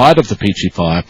height of the Peachy Fire,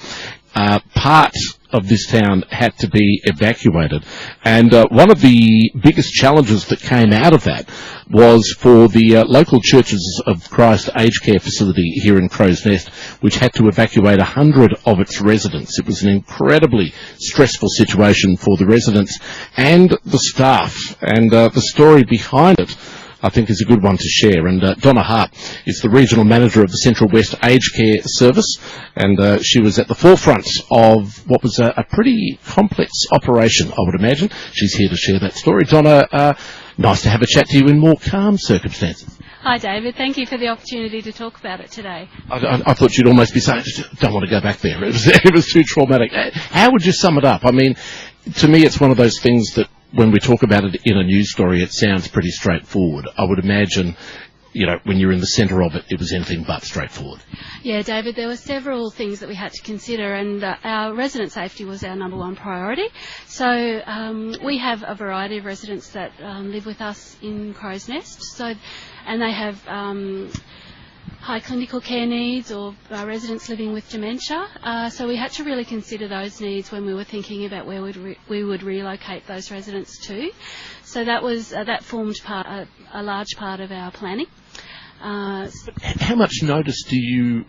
part of this town had to be evacuated. And one of the biggest challenges that came out of that was for the local Churches of Christ aged care facility here in Crow's Nest, which had to evacuate 100 of its residents. It was an incredibly stressful situation for the residents and the staff. And the story behind it, I think, is a good one to share. And Donna Hart is the Regional Manager of the Central West Aged Care Service, and she was at the forefront of what was a pretty complex operation, I would imagine. She's here to share that story. Donna, nice to have a chat to you in more calm circumstances. Hi David, thank you for the opportunity to talk about it today. I thought you'd almost be saying, don't want to go back there. It was too traumatic. How would you sum it up? I mean, to me it's one of those things that when we talk about it in a news story, it sounds pretty straightforward. I would imagine, you know, when you're in the centre of it, it was anything but straightforward. Yeah, David, there were several things that we had to consider, and our resident safety was our number one priority. So we have a variety of residents that live with us in Crow's Nest, and they have high clinical care needs or residents living with dementia. So we had to really consider those needs when we were thinking about where we would relocate those residents to. So that formed a large part of our planning. How much notice did you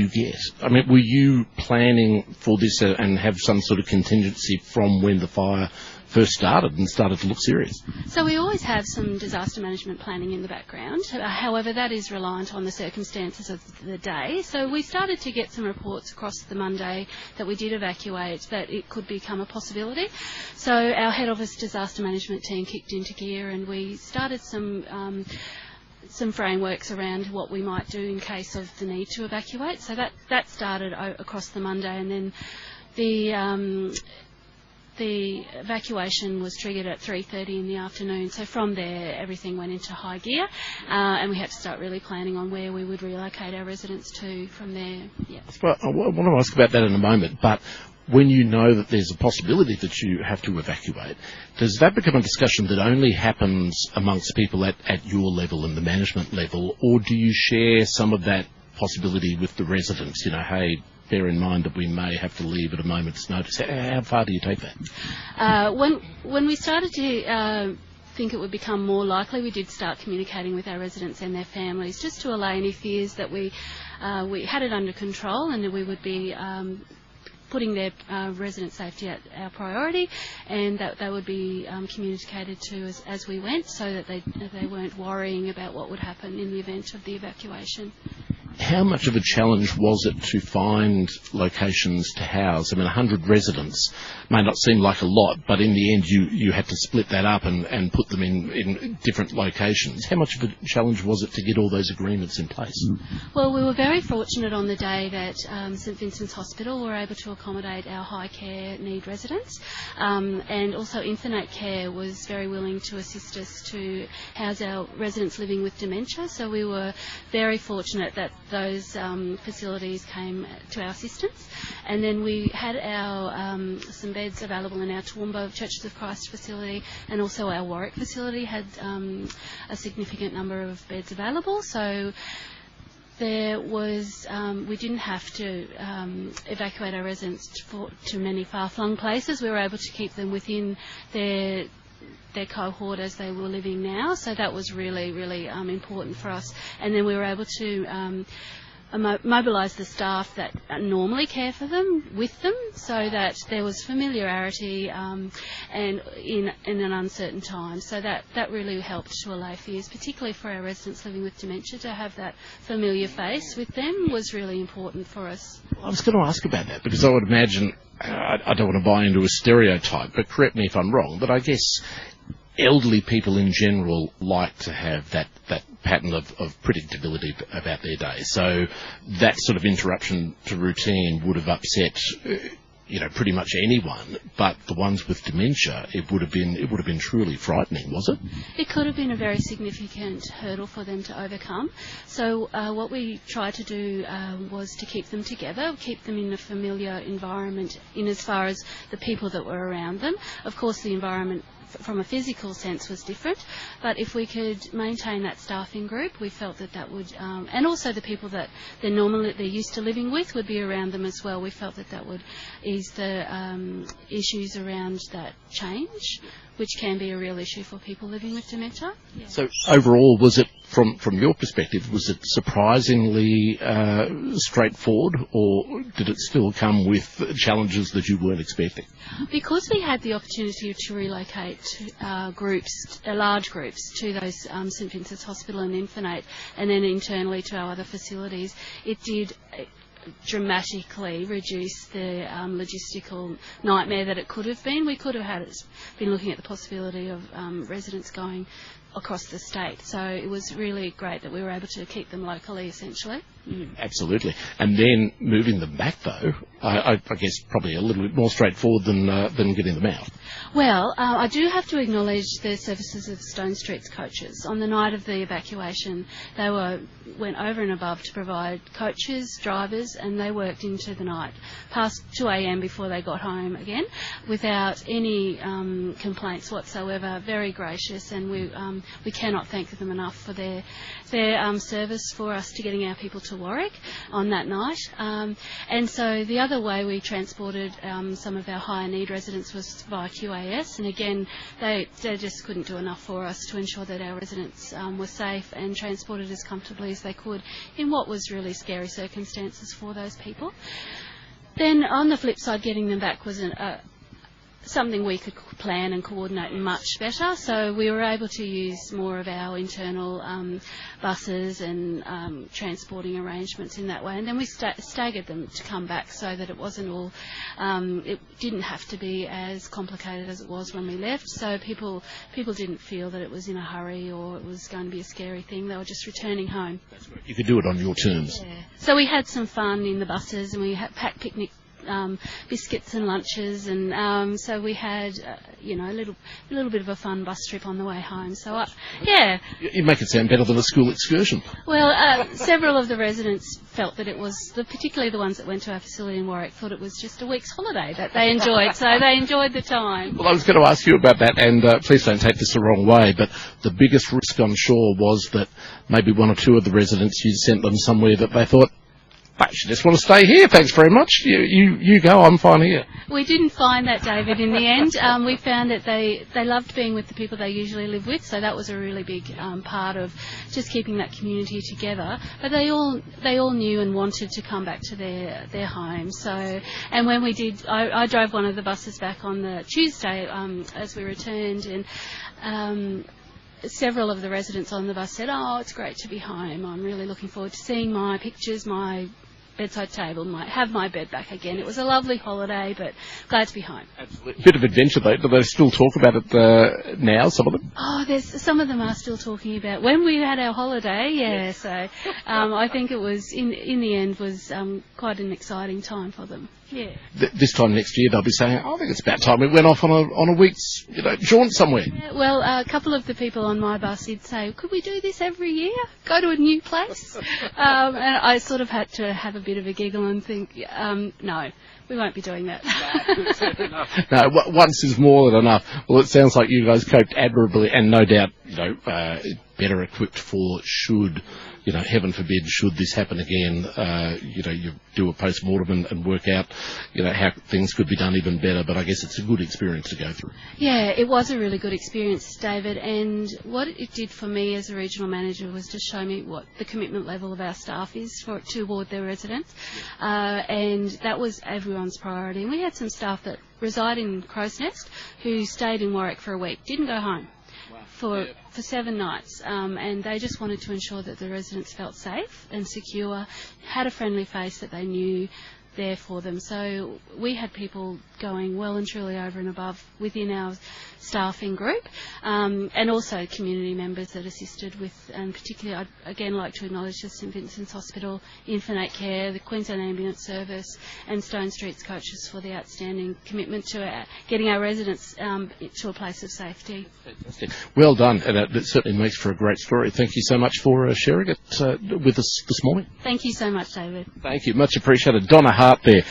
get? I mean, were you planning for this and have some sort of contingency from when the fire first started and started to look serious? So we always have some disaster management planning in the background. However, that is reliant on the circumstances of the day. So we started to get some reports across the Monday that we did evacuate that it could become a possibility. So our head office disaster management team kicked into gear, and we started some frameworks around what we might do in case of the need to evacuate. So that started across the Monday, and then the evacuation was triggered at 3:30 in the afternoon. So from there, everything went into high gear, and we had to start really planning on where we would relocate our residents to from there. Yeah. Well, I want to ask about that in a moment, but when you know that there's a possibility that you have to evacuate, does that become a discussion that only happens amongst people at your level and the management level, or do you share some of that possibility with the residents? You know, hey, bear in mind that we may have to leave at a moment's notice. How far do you take that? When we started to think it would become more likely, we did start communicating with our residents and their families just to allay any fears that we had it under control and that we would be putting their resident safety at our priority, and that they would be communicated to as we went, so that they weren't worrying about what would happen in the event of the evacuation. How much of a challenge was it to find locations to house? I mean, 100 residents may not seem like a lot, but in the end you had to split that up and put them in different locations. How much of a challenge was it to get all those agreements in place? Well, we were very fortunate on the day that St Vincent's Hospital were able to accommodate our high care need residents, and also Infinite Care was very willing to assist us to house our residents living with dementia. So we were very fortunate that those facilities came to our assistance, and then we had our some beds available in our Toowoomba Churches of Christ facility, and also our Warwick facility had a significant number of beds available. So there was we didn't have to evacuate our residents to many far-flung places. We were able to keep them within their cohort as they were living now, so that was really, really important for us. And then we were able to mobilise the staff that normally care for them with them, so that there was familiarity and in an uncertain time. So that really helped to allay fears, particularly for our residents living with dementia. To have that familiar face with them was really important for us. I was going to ask about that, because I would imagine, I don't want to buy into a stereotype, but correct me if I'm wrong, but I guess elderly people in general like to have that pattern of predictability about their day. So that sort of interruption to routine would have upset pretty much anyone, but the ones with dementia, it would have been truly frightening, was it? It could have been a very significant hurdle for them to overcome. So what we tried to do was to keep them together, keep them in a familiar environment in as far as the people that were around them. Of course, the environment from a physical sense was different, but if we could maintain that staffing group, we felt that would, and also the people that they're used to living with would be around them as well. We felt that would ease the issues around that change, which can be a real issue for people living with dementia. Yeah. So overall, was it, from your perspective, was it surprisingly straightforward, or did it still come with challenges that you weren't expecting? Because we had the opportunity to relocate large groups to those St Vincent's Hospital and Infinite, and then internally to our other facilities, it did dramatically reduce the logistical nightmare that it could have been. We could have been looking at the possibility of residents going across the state. So it was really great that we were able to keep them locally, essentially. Absolutely. And then moving them back, though, I guess probably a little bit more straightforward than getting them out. Well, I do have to acknowledge the services of Stone Street's coaches. On the night of the evacuation, they went over and above to provide coaches, drivers, and they worked into the night, past 2 a.m. before they got home again, without any complaints whatsoever. Very gracious, and we cannot thank them enough for their service for us to getting our people to Warwick on that night. And so the other way we transported some of our higher need residents was via QAS, and again they just couldn't do enough for us to ensure that our residents were safe and transported as comfortably as they could in what was really scary circumstances for those people. Then on the flip side, getting them back was something we could plan and coordinate much better, so we were able to use more of our internal buses and transporting arrangements in that way, and then we staggered them to come back so that it wasn't all, it didn't have to be as complicated as it was when we left, so people didn't feel that it was in a hurry or it was going to be a scary thing. They were just returning home. That's right. You could do it on your terms. Yeah. So we had some fun in the buses, and we had packed picnic biscuits and lunches, and so we had a little bit of a fun bus trip on the way home. So yeah, you make it sound better than a school excursion. Well, several of the residents felt that it was, particularly the ones that went to our facility in Warwick, thought it was just a week's holiday that they enjoyed. So they enjoyed the time. Well, I was going to ask you about that, and please don't take this the wrong way, but the biggest risk, I'm sure, was that maybe one or two of the residents, you sent them somewhere that they thought, I should just want to stay here, thanks very much. You go, I'm fine here. We didn't find that, David, in the end. We found that they loved being with the people they usually live with, so that was a really big part of just keeping that community together. But they all knew and wanted to come back to their home. So, and when we did, I drove one of the buses back on the Tuesday as we returned, and several of the residents on the bus said, "Oh, it's great to be home. I'm really looking forward to seeing my pictures, my bedside table, have my bed back again. It was a lovely holiday, but glad to be home." Absolutely. Bit of adventure, though. Do they still talk about it now, some of them? Oh, some of them are still talking about when we had our holiday, yeah. Yes. So I think it was, in the end, was quite an exciting time for them. Yeah. This time next year, they'll be saying, I think it's about time we went off on a week's jaunt somewhere. Yeah, well, a couple of the people on my bus did say, could we do this every year? Go to a new place? And I sort of had to have a bit of a giggle and think, no, we won't be doing that. No, once is more than enough. Well, it sounds like you guys coped admirably, and no doubt, better equipped for should, heaven forbid, should this happen again, you do a post-mortem and work out, how things could be done even better. But I guess it's a good experience to go through. Yeah, it was a really good experience, David. And what it did for me as a regional manager was to show me what the commitment level of our staff is toward their residents. And that was everyone's priority. And we had some staff that reside in Crow's Nest who stayed in Warwick for a week, didn't go home. For 7 nights, and they just wanted to ensure that the residents felt safe and secure, had a friendly face that they knew there for them. So we had people going well and truly over and above within our staffing group, and also community members that assisted with, and particularly I'd again like to acknowledge the St Vincent's Hospital, Infinite Care, the Queensland Ambulance Service and Stone Street's coaches for the outstanding commitment to getting our residents to a place of safety. Fantastic. Well done, and it certainly makes for a great story. Thank you so much for sharing it with us this morning. Thank you so much, David. Thank you, much appreciated. Donna Hart there.